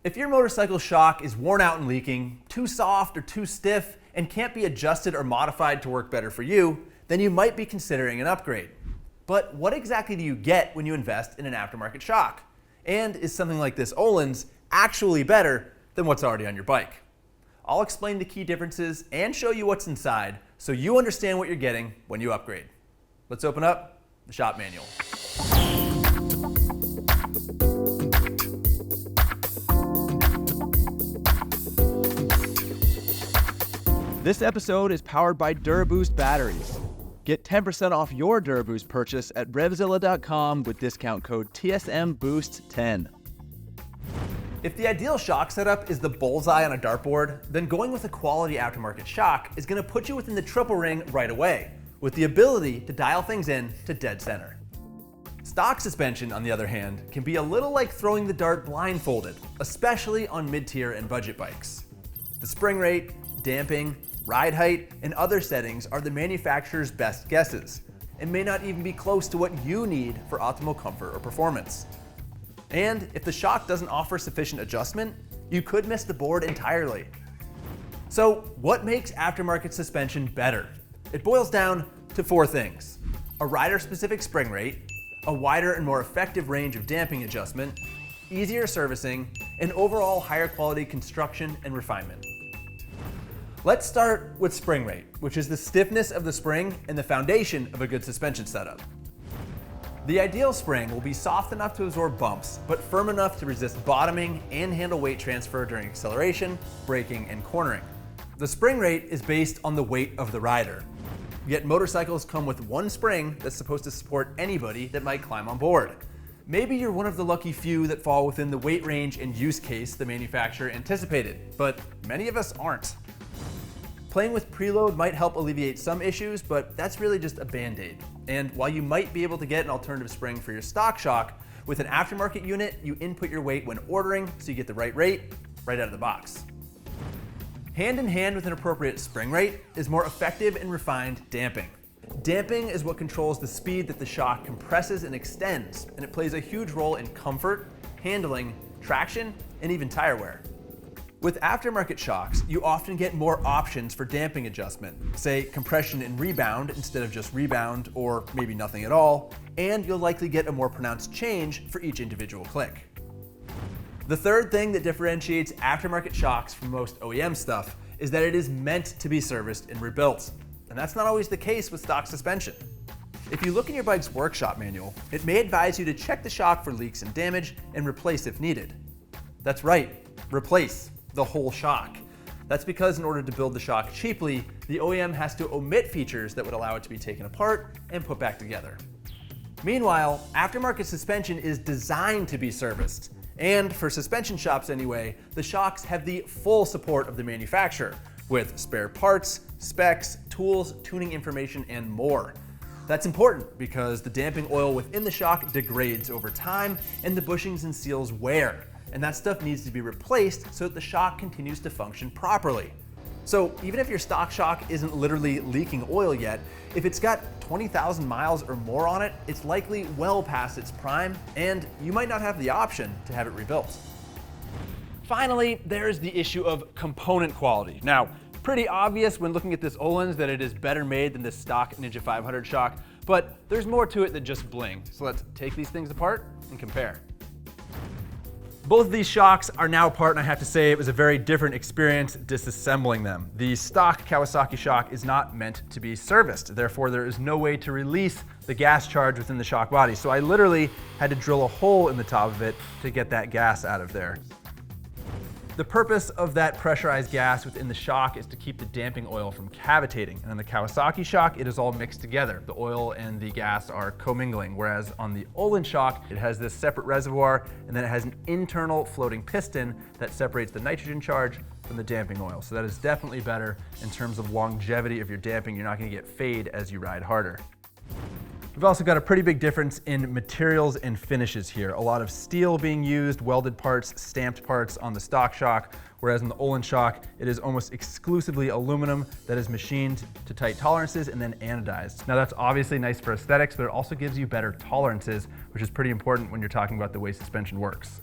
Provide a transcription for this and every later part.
If your motorcycle shock is worn out and leaking, too soft or too stiff, and can't be adjusted or modified to work better for you, then you might be considering an upgrade. But what exactly do you get when you invest in an aftermarket shock? And is something like this Ohlins actually better than what's already on your bike? I'll explain the key differences and show you what's inside so you understand what you're getting when you upgrade. Let's open up the shop manual. This episode is powered by DuraBoost batteries. Get 10% off your DuraBoost purchase at Revzilla.com with discount code TSMBoost10. If the ideal shock setup is the bullseye on a dartboard, then going with a quality aftermarket shock is going to put you within the triple ring right away, with the ability to dial things in to dead center. Stock suspension, on the other hand, can be a little like throwing the dart blindfolded, especially on mid-tier and budget bikes. The spring rate, damping, ride height, and other settings are the manufacturer's best guesses, and may not even be close to what you need for optimal comfort or performance. And if the shock doesn't offer sufficient adjustment, you could miss the board entirely. So what makes aftermarket suspension better? It boils down to four things: a rider-specific spring rate, a wider and more effective range of damping adjustment, easier servicing, and overall higher quality construction and refinement. Let's start with spring rate, which is the stiffness of the spring and the foundation of a good suspension setup. The ideal spring will be soft enough to absorb bumps, but firm enough to resist bottoming and handle weight transfer during acceleration, braking, and cornering. The spring rate is based on the weight of the rider. Yet motorcycles come with one spring that's supposed to support anybody that might climb on board. Maybe you're one of the lucky few that fall within the weight range and use case the manufacturer anticipated, but many of us aren't. Playing with preload might help alleviate some issues, but that's really just a band-aid. And while you might be able to get an alternative spring for your stock shock, with an aftermarket unit, you input your weight when ordering so you get the right rate right out of the box. Hand in hand with an appropriate spring rate is more effective and refined damping. Damping is what controls the speed that the shock compresses and extends, and it plays a huge role in comfort, handling, traction, and even tire wear. With aftermarket shocks, you often get more options for damping adjustment, say compression and rebound instead of just rebound or maybe nothing at all, and you'll likely get a more pronounced change for each individual click. The third thing that differentiates aftermarket shocks from most OEM stuff is that it is meant to be serviced and rebuilt, and that's not always the case with stock suspension. If you look in your bike's workshop manual, it may advise you to check the shock for leaks and damage and replace if needed. That's right, replace the whole shock. That's because in order to build the shock cheaply, the OEM has to omit features that would allow it to be taken apart and put back together. Meanwhile, aftermarket suspension is designed to be serviced. And for suspension shops anyway, the shocks have the full support of the manufacturer, with spare parts, specs, tools, tuning information, and more. That's important because the damping oil within the shock degrades over time and the bushings and seals wear. And that stuff needs to be replaced so that the shock continues to function properly. So even if your stock shock isn't literally leaking oil yet, if it's got 20,000 miles or more on it, it's likely well past its prime, and you might not have the option to have it rebuilt. Finally, there's the issue of component quality. Now, pretty obvious when looking at this Ohlins that it is better made than the stock Ninja 500 shock, but there's more to it than just bling. So let's take these things apart and compare. Both of these shocks are now apart, and I have to say it was a very different experience disassembling them. The stock Kawasaki shock is not meant to be serviced. Therefore, there is no way to release the gas charge within the shock body. So I literally had to drill a hole in the top of it to get that gas out of there. The purpose of that pressurized gas within the shock is to keep the damping oil from cavitating. And on the Kawasaki shock, it is all mixed together. The oil and the gas are commingling, whereas on the Ohlins shock, it has this separate reservoir, and then it has an internal floating piston that separates the nitrogen charge from the damping oil. So that is definitely better in terms of longevity of your damping. You're not gonna get fade as you ride harder. We've also got a pretty big difference in materials and finishes here. A lot of steel being used, welded parts, stamped parts on the stock shock, whereas in the Ohlins shock, it is almost exclusively aluminum that is machined to tight tolerances and then anodized. Now that's obviously nice for aesthetics, but it also gives you better tolerances, which is pretty important when you're talking about the way suspension works.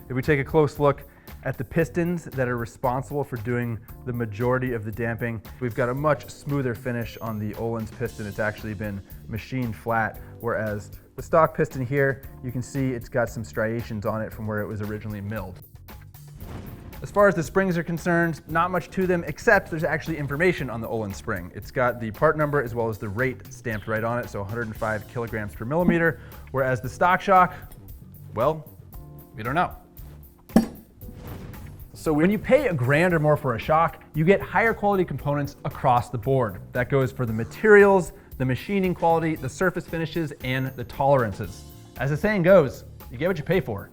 If we take a close look at the pistons that are responsible for doing the majority of the damping, we've got a much smoother finish on the Ohlins piston. It's actually been machined flat, whereas the stock piston here, you can see it's got some striations on it from where it was originally milled. As far as the springs are concerned, not much to them, except there's actually information on the Ohlins spring. It's got the part number as well as the rate stamped right on it, so 105 kilograms per millimeter, whereas the stock shock, well, we don't know. So when you pay $1,000 or more for a shock, you get higher quality components across the board. That goes for the materials, the machining quality, the surface finishes, and the tolerances. As the saying goes, you get what you pay for.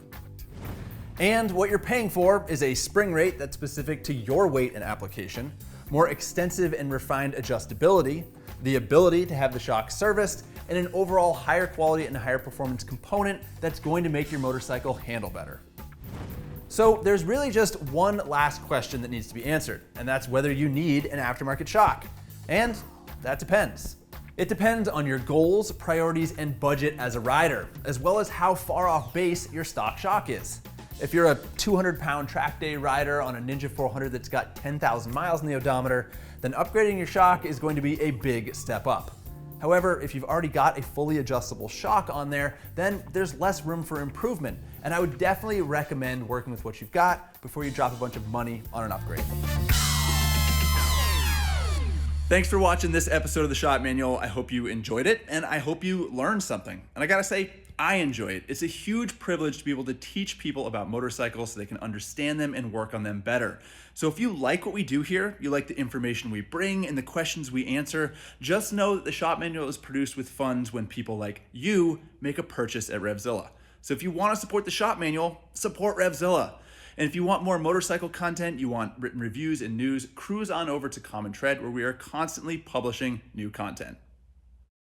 And what you're paying for is a spring rate that's specific to your weight and application, more extensive and refined adjustability, the ability to have the shock serviced, and an overall higher quality and higher performance component that's going to make your motorcycle handle better. So there's really just one last question that needs to be answered, and that's whether you need an aftermarket shock. And that depends. It depends on your goals, priorities, and budget as a rider, as well as how far off base your stock shock is. If you're a 200-pound track day rider on a Ninja 400 that's got 10,000 miles in the odometer, then upgrading your shock is going to be a big step up. However, if you've already got a fully adjustable shock on there, then there's less room for improvement, and I would definitely recommend working with what you've got before you drop a bunch of money on an upgrade. Thanks for watching this episode of the Shop Manual. I hope you enjoyed it, and I hope you learned something. And I gotta say, I enjoy it. It's a huge privilege to be able to teach people about motorcycles so they can understand them and work on them better. So if you like what we do here, you like the information we bring and the questions we answer, just know that the Shop Manual is produced with funds when people like you make a purchase at Revzilla. So if you want to support the Shop Manual, support Revzilla. And if you want more motorcycle content, you want written reviews and news, cruise on over to Common Tread, where we are constantly publishing new content.